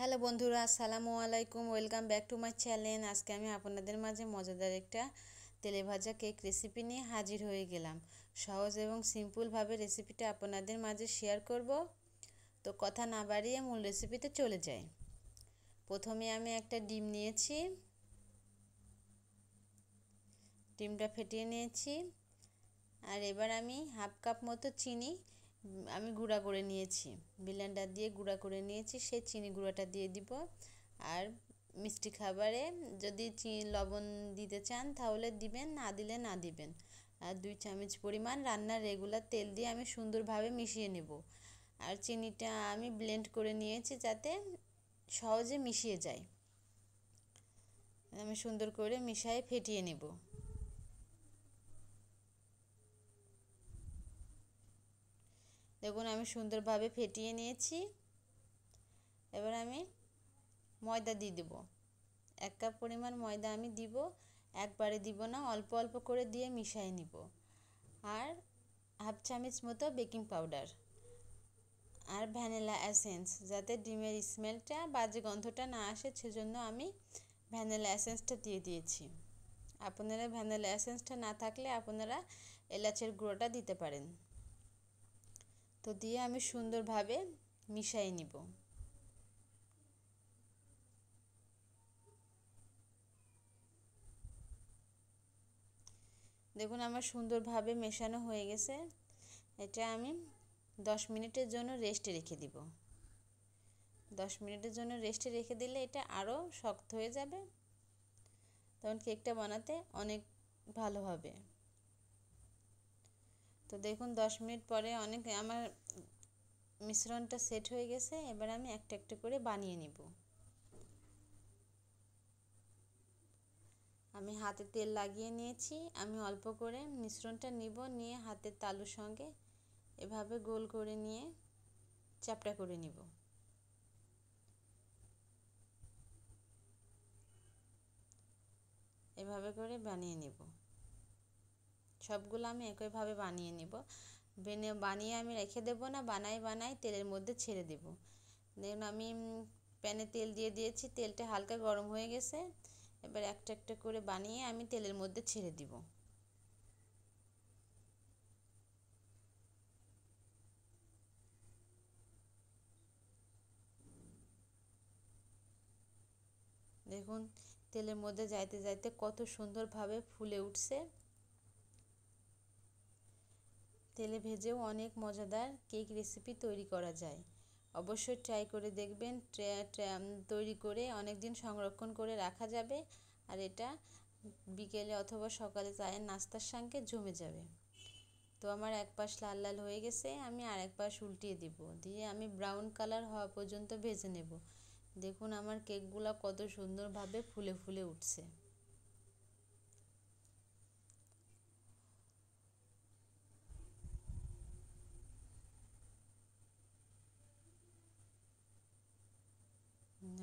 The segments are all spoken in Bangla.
হ্যালো বন্ধুরা, আসসালামু আলাইকুম। Welcome back to my channel. আজকে আমি আপনাদের মাঝে মজাদার একটা তেলে ভাজা কেক রেসিপি নিয়ে হাজির হয়ে গেলাম। সহজ এবং সিম্পলভাবে রেসিপিটা আপনাদের মাঝে শেয়ার করব। তো কথা না বাড়িয়ে মূল রেসিপিতে চলে যাই। প্রথমে আমি একটা ডিম নিয়েছি, ডিমটা ফেটিয়ে নিয়েছি। আর এবার আমি হাফ কাপ মতো চিনি আমি গুঁড়া করে নিয়েছি, ব্লেন্ডার দিয়ে গুঁড়া করে নিয়েছি। সেই চিনি গুঁড়াটা দিয়ে দিব। আর মিষ্টি খাবারে যদি লবণ দিতে চান তাহলে দিবেন, না দিলে না দিবেন। আর 2 চামচ পরিমাণ রান্নার রেগুলার তেল দিয়ে আমি সুন্দরভাবে মিশিয়ে নেব। আর চিনিটা আমি ব্লেন্ড করে নিয়েছি যাতে সহজে মিশিয়ে যায়। আমি সুন্দর করে মিশিয়ে ফেটিয়ে নেব। দেখুন আমি সুন্দরভাবে ফেটিয়ে নিয়েছি। এবার আমি ময়দা দিয়ে দেব। 1 কাপ পরিমাণ ময়দা আমি দিব, একবারে দিব না, অল্প অল্প করে দিয়ে মিশিয়ে নিব। আর হাফ চামচ মতো বেকিং পাউডার আর ভ্যানিলা এসেন্স, যাতে ডিমের স্মেলটা বাজে গন্ধটা না আসে, সেজন্য আমি ভ্যানিলা এসেন্সটা দিয়ে দিয়েছি। আপনারা ভ্যানিলা এসেন্সটা না থাকলে আপনারা এলাচের গুঁড়োটা দিতে পারেন। তো দিয়ে আমি সুন্দরভাবে মিশিয়ে নিব। দেখুন আমার সুন্দরভাবে মেশানো হয়ে গেছে। এটা আমি 10 মিনিটের জন্য রেস্টে রেখে দিব। 10 মিনিটের জন্য রেস্টে রেখে দিলে এটা আরও শক্ত হয়ে যাবে, তখন কেকটা বানাতে অনেক ভালো হবে। তো দেখুন 10 মিনিট পরে আমার মিশ্রণটা সেট হয়ে গেছে। এবার আমি একটা একটা করে বানিয়ে নিব। আমি হাতে তেল লাগিয়ে নিয়েছি। আমি অল্প করে মিশ্রণটা নিব, নিয়ে হাতের তালুর সঙ্গে এভাবে গোল করে নিয়ে চ্যাপটা করে নিব। এভাবে করে বানিয়ে নিব। সবগুলো আমি একইভাবে বানিয়ে নিব। বানিয়ে আমি রেখে দেব না, বানাই তেলের মধ্যে ছেড়ে দেব। দেখুন আমি প্যানে তেল দিয়ে দিয়েছি, তেলটা হালকা গরম হয়ে গেছে। এবার একটা একটা করে বানিয়ে আমি তেলের মধ্যে ছেড়ে দিব। দেখুন তেলের মধ্যে যাইতে যাইতে কত সুন্দরভাবে ফুলে উঠছে। তেলে ভেজেও অনেক মজাদার কেক রেসিপি তৈরি করা যায়। অবশ্যই ট্রাই করে দেখবেন। তৈরি করে অনেক দিন সংরক্ষণ করে রাখা যাবে। আর এটা বিকেলে অথবা সকালে চায়ের নাস্তার সঙ্গে জমে যাবে। তো আমার এক পাশ লাল লাল হয়ে গেছে, আমি আর এক পাশ উল্টিয়ে দিব, দিয়ে আমি ব্রাউন কালার হওয়া পর্যন্ত ভেজে নেব। দেখুন আমার কেকগুলো কত সুন্দরভাবে ফুলে ফুলে উঠছে।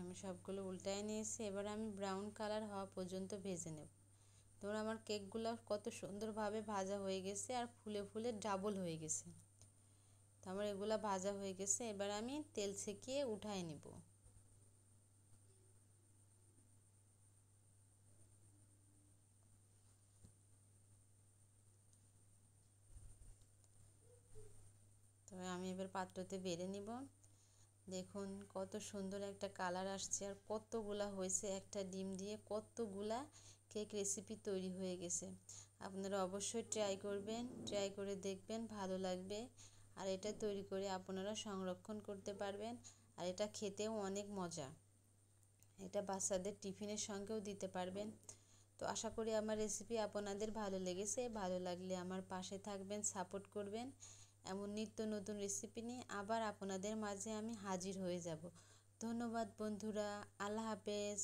আমি সবগুলো উল্টায় নিয়েছি। এবার আমি ব্রাউন কালার হওয়া পর্যন্ত ভেজে নেব। ধরুন আমার কেকগুলো কত সুন্দরভাবে ভাজা হয়ে গেছে আর ফুলে ফুলে ডাবল হয়ে গেছে। তো আমার এগুলো ভাজা হয়ে গেছে। এবার আমি তেল ছেঁকিয়ে উঠায় নিব। তো আমি এবার পাত্রতে বেড়ে নিব। দেখুন কত সুন্দর একটা কালার আসছে আর কতগুলা হয়েছে। একটা ডিম দিয়ে কতগুলা কেক রেসিপি তৈরি হয়ে গেছে। আপনারা অবশ্যই ট্রাই করবেন, ট্রাই করে দেখবেন, ভালো লাগবে। আর এটা তৈরি করে আপনারা সংরক্ষণ করতে পারবেন। আর এটা খেতেও অনেক মজা। এটা বাচ্চাদের টিফিনের সঙ্গেও দিতে পারবেন। তো আশা করি আমার রেসিপি আপনাদের ভালো লেগেছে। ভালো লাগলে আমার পাশে থাকবেন, সাপোর্ট করবেন। এমন নিত্য নতুন রেসিপি নিয়ে আবার আপনাদের মাঝে আমি হাজির হয়ে যাব। ধন্যবাদ বন্ধুরা। আল্লাহ হাফেজ।